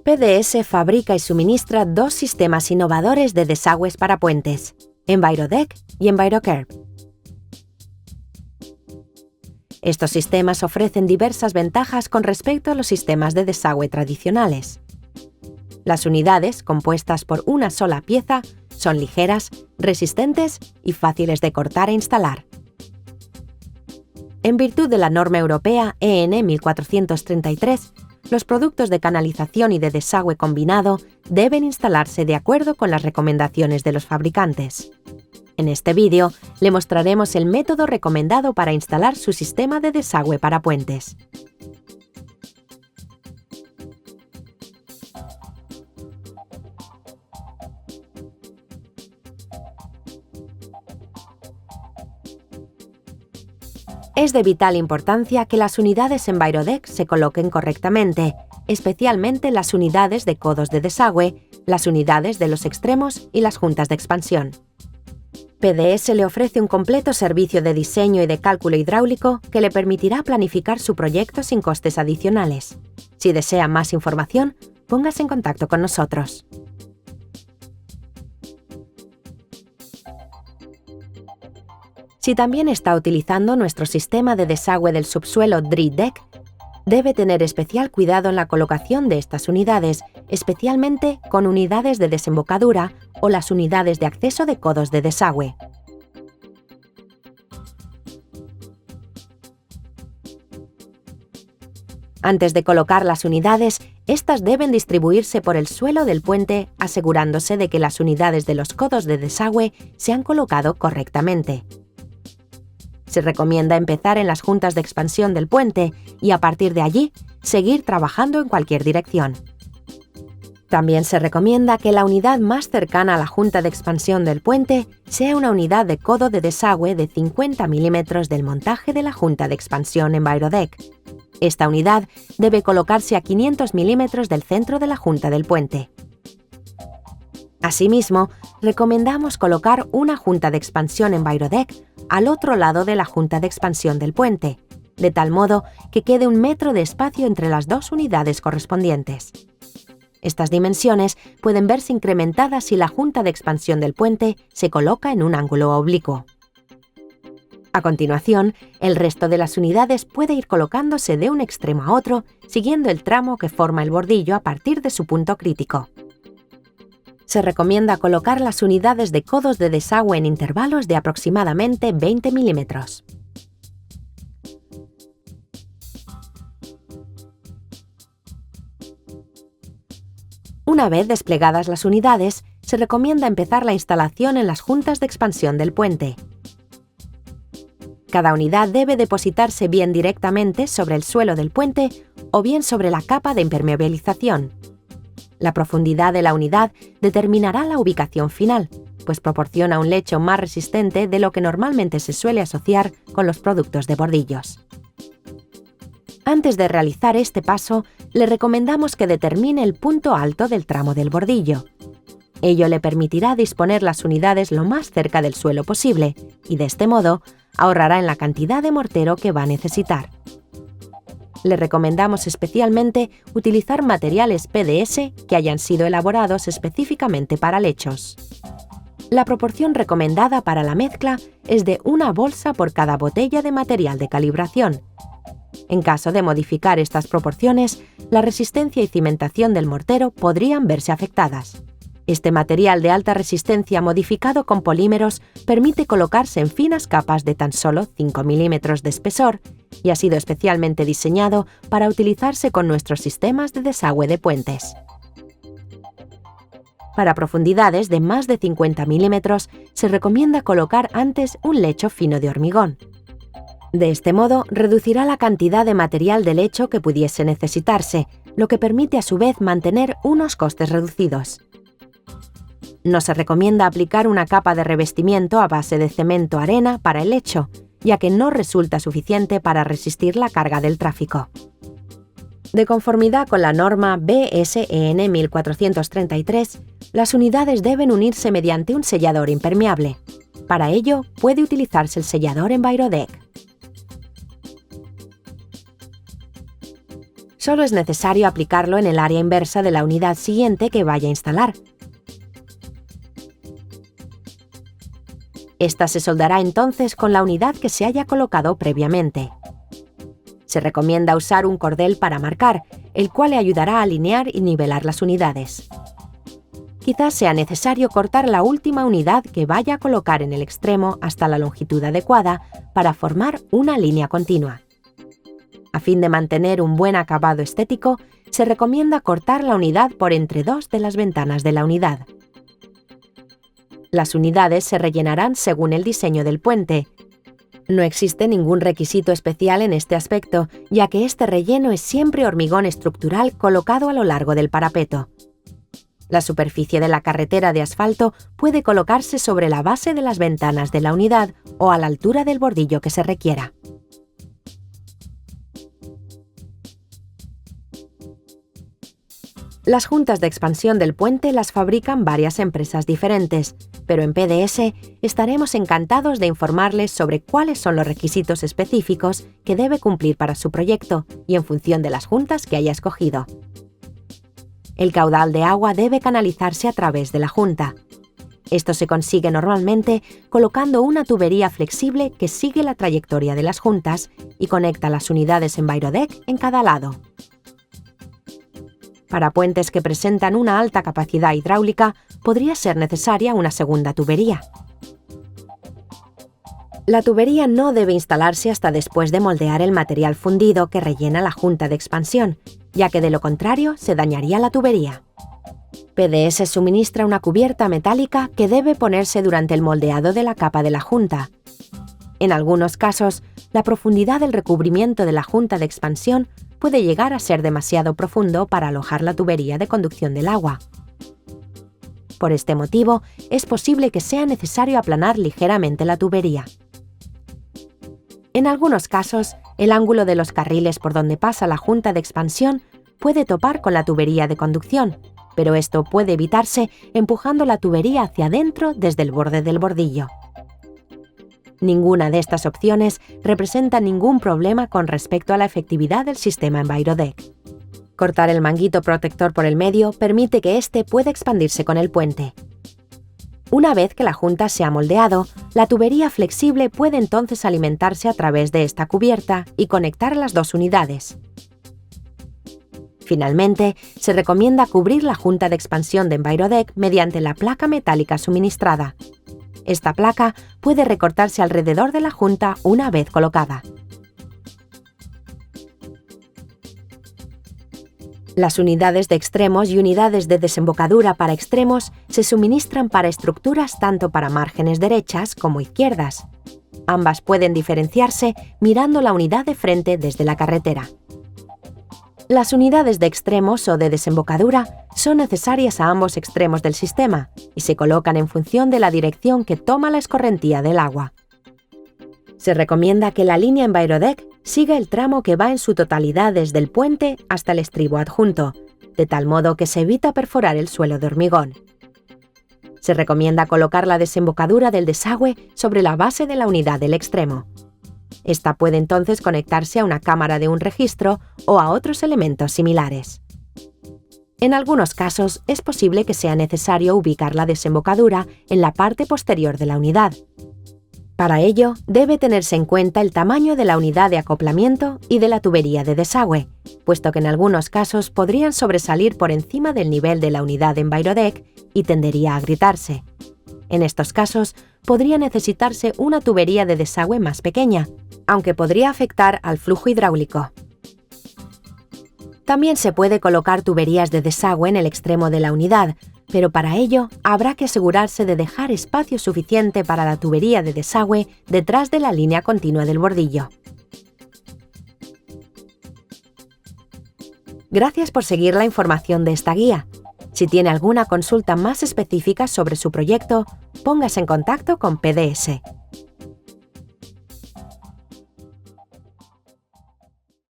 PDS fabrica y suministra dos sistemas innovadores de desagües para puentes, EnviroDeck y EnviroCurb. Estos sistemas ofrecen diversas ventajas con respecto a los sistemas de desagüe tradicionales. Las unidades, compuestas por una sola pieza, son ligeras, resistentes y fáciles de cortar e instalar. En virtud de la norma europea EN 1433, los productos de canalización y de desagüe combinado deben instalarse de acuerdo con las recomendaciones de los fabricantes. En este vídeo le mostraremos el método recomendado para instalar su sistema de desagüe para puentes. Es de vital importancia que las unidades EnviroDeck se coloquen correctamente, especialmente las unidades de codos de desagüe, las unidades de los extremos y las juntas de expansión. PDS le ofrece un completo servicio de diseño y de cálculo hidráulico que le permitirá planificar su proyecto sin costes adicionales. Si desea más información, póngase en contacto con nosotros. Si también está utilizando nuestro sistema de desagüe del subsuelo DRI-Deck, debe tener especial cuidado en la colocación de estas unidades, especialmente con unidades de desembocadura o las unidades de acceso de codos de desagüe. Antes de colocar las unidades, estas deben distribuirse por el suelo del puente, asegurándose de que las unidades de los codos de desagüe se han colocado correctamente. Se recomienda empezar en las juntas de expansión del puente y a partir de allí seguir trabajando en cualquier dirección. También se recomienda que la unidad más cercana a la junta de expansión del puente sea una unidad de codo de desagüe de 50 milímetros del montaje de la junta de expansión EnviroDeck. Esta unidad debe colocarse a 500 milímetros del centro de la junta del puente. Asimismo, recomendamos colocar una junta de expansión EnviroDeck al otro lado de la junta de expansión del puente, de tal modo que quede 1 metro de espacio entre las dos unidades correspondientes. Estas dimensiones pueden verse incrementadas si la junta de expansión del puente se coloca en un ángulo oblicuo. A continuación, el resto de las unidades puede ir colocándose de un extremo a otro, siguiendo el tramo que forma el bordillo a partir de su punto crítico. Se recomienda colocar las unidades de codos de desagüe en intervalos de aproximadamente 20 milímetros. Una vez desplegadas las unidades, se recomienda empezar la instalación en las juntas de expansión del puente. Cada unidad debe depositarse bien directamente sobre el suelo del puente o bien sobre la capa de impermeabilización. La profundidad de la unidad determinará la ubicación final, pues proporciona un lecho más resistente de lo que normalmente se suele asociar con los productos de bordillos. Antes de realizar este paso, le recomendamos que determine el punto alto del tramo del bordillo. Ello le permitirá disponer las unidades lo más cerca del suelo posible y, de este modo, ahorrará en la cantidad de mortero que va a necesitar. Le recomendamos especialmente utilizar materiales PDS que hayan sido elaborados específicamente para lechos. La proporción recomendada para la mezcla es de 1 bolsa por cada botella de material de calibración. En caso de modificar estas proporciones, la resistencia y cimentación del mortero podrían verse afectadas. Este material de alta resistencia modificado con polímeros permite colocarse en finas capas de tan solo 5 milímetros de espesor y ha sido especialmente diseñado para utilizarse con nuestros sistemas de desagüe de puentes. Para profundidades de más de 50 milímetros, se recomienda colocar antes un lecho fino de hormigón. De este modo, reducirá la cantidad de material de lecho que pudiese necesitarse, lo que permite a su vez mantener unos costes reducidos. No se recomienda aplicar una capa de revestimiento a base de cemento-arena para el lecho, ya que no resulta suficiente para resistir la carga del tráfico. De conformidad con la norma BSEN 1433, las unidades deben unirse mediante un sellador impermeable. Para ello, puede utilizarse el sellador EnviroDeck. Solo es necesario aplicarlo en el área inversa de la unidad siguiente que vaya a instalar. Esta se soldará entonces con la unidad que se haya colocado previamente. Se recomienda usar un cordel para marcar, el cual le ayudará a alinear y nivelar las unidades. Quizás sea necesario cortar la última unidad que vaya a colocar en el extremo hasta la longitud adecuada para formar una línea continua. A fin de mantener un buen acabado estético, se recomienda cortar la unidad por entre dos de las ventanas de la unidad. Las unidades se rellenarán según el diseño del puente. No existe ningún requisito especial en este aspecto, ya que este relleno es siempre hormigón estructural colocado a lo largo del parapeto. La superficie de la carretera de asfalto puede colocarse sobre la base de las ventanas de la unidad o a la altura del bordillo que se requiera. Las juntas de expansión del puente las fabrican varias empresas diferentes, pero en PDS estaremos encantados de informarles sobre cuáles son los requisitos específicos que debe cumplir para su proyecto y en función de las juntas que haya escogido. El caudal de agua debe canalizarse a través de la junta. Esto se consigue normalmente colocando una tubería flexible que sigue la trayectoria de las juntas y conecta las unidades Envirodeck en cada lado. Para puentes que presentan una alta capacidad hidráulica, podría ser necesaria una segunda tubería. La tubería no debe instalarse hasta después de moldear el material fundido que rellena la junta de expansión, ya que de lo contrario se dañaría la tubería. PDS suministra una cubierta metálica que debe ponerse durante el moldeado de la capa de la junta. En algunos casos, la profundidad del recubrimiento de la junta de expansión puede llegar a ser demasiado profundo para alojar la tubería de conducción del agua. Por este motivo, es posible que sea necesario aplanar ligeramente la tubería. En algunos casos, el ángulo de los carriles por donde pasa la junta de expansión puede topar con la tubería de conducción, pero esto puede evitarse empujando la tubería hacia adentro desde el borde del bordillo. Ninguna de estas opciones representa ningún problema con respecto a la efectividad del sistema Envirodeck. Cortar el manguito protector por el medio permite que éste pueda expandirse con el puente. Una vez que la junta se ha moldeado, la tubería flexible puede entonces alimentarse a través de esta cubierta y conectar las dos unidades. Finalmente, se recomienda cubrir la junta de expansión de Envirodeck mediante la placa metálica suministrada. Esta placa puede recortarse alrededor de la junta una vez colocada. Las unidades de extremos y unidades de desembocadura para extremos se suministran para estructuras tanto para márgenes derechas como izquierdas. Ambas pueden diferenciarse mirando la unidad de frente desde la carretera. Las unidades de extremos o de desembocadura son necesarias a ambos extremos del sistema y se colocan en función de la dirección que toma la escorrentía del agua. Se recomienda que la línea Envirodeck siga el tramo que va en su totalidad desde el puente hasta el estribo adjunto, de tal modo que se evita perforar el suelo de hormigón. Se recomienda colocar la desembocadura del desagüe sobre la base de la unidad del extremo. Esta puede entonces conectarse a una cámara de un registro o a otros elementos similares. En algunos casos, es posible que sea necesario ubicar la desembocadura en la parte posterior de la unidad. Para ello, debe tenerse en cuenta el tamaño de la unidad de acoplamiento y de la tubería de desagüe, puesto que en algunos casos podrían sobresalir por encima del nivel de la unidad Envirodeck y tendería a agrietarse. En estos casos, podría necesitarse una tubería de desagüe más pequeña, aunque podría afectar al flujo hidráulico. También se puede colocar tuberías de desagüe en el extremo de la unidad, pero para ello habrá que asegurarse de dejar espacio suficiente para la tubería de desagüe detrás de la línea continua del bordillo. Gracias por seguir la información de esta guía. Si tiene alguna consulta más específica sobre su proyecto, póngase en contacto con PDS.